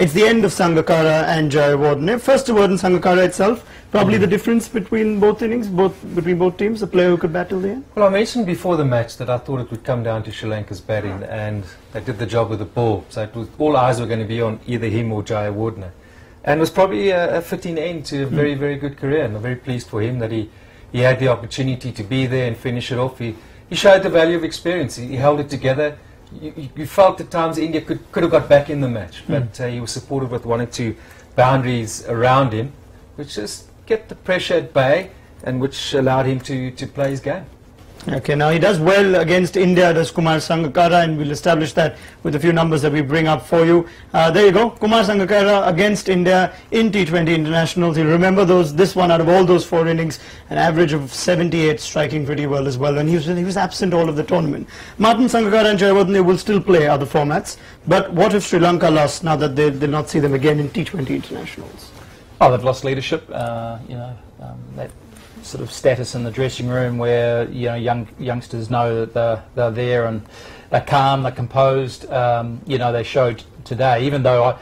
It's the end of Sangakkara and Jayawardene. First word in Sangakkara itself, probably the difference between both innings, between both teams, the player who could bat till the end? Well, I mentioned before the match that I thought it would come down to Sri Lanka's batting, and they did the job with the ball. So it was, all eyes were going to be on either him or Jayawardene. And it was probably a fitting end to a very, very good career, and I'm very pleased for him that he had the opportunity to be there and finish it off. He showed the value of experience. He held it together. You felt at times India could have got back in the match, but he was supported with one or two boundaries around him, which just kept the pressure at bay and which allowed him to play his game. Okay, now he does well against India, does Kumar Sangakkara, and we'll establish that with a few numbers that we bring up for you. There you go, Kumar Sangakkara against India in T20 internationals. You'll remember this one out of all those 4 innings, an average of 78, striking pretty well as well, and he was absent all of the tournament. Martin Sangakkara and Jayawardene will still play other formats, but what if Sri Lanka lost now that they'll not see them again in T20 internationals? Oh, they've lost leadership, that sort of status in the dressing room where youngsters know that they're there and they're calm, they're composed. They showed today, even though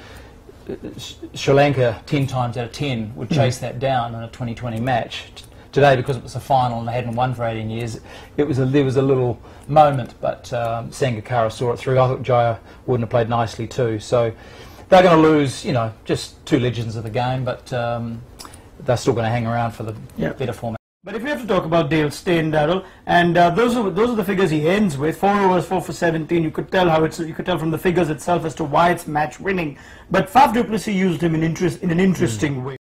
Sri Lanka 10 times out of 10 would chase that down in a 2020 match. Today, because it was a final and they hadn't won for 18 years, there was a little moment, but Sangakkara saw it through. I thought Jaya wouldn't have played nicely too. So they're going to lose, just 2 legends of the game, but they're still going to hang around for the better format. But if we have to talk about Dale Steyn, Darryl, and those are the figures he ends with. 4 overs, 4 for 17. You could tell from the figures itself as to why it's match winning. But Faf du Plessis used him in an interesting way.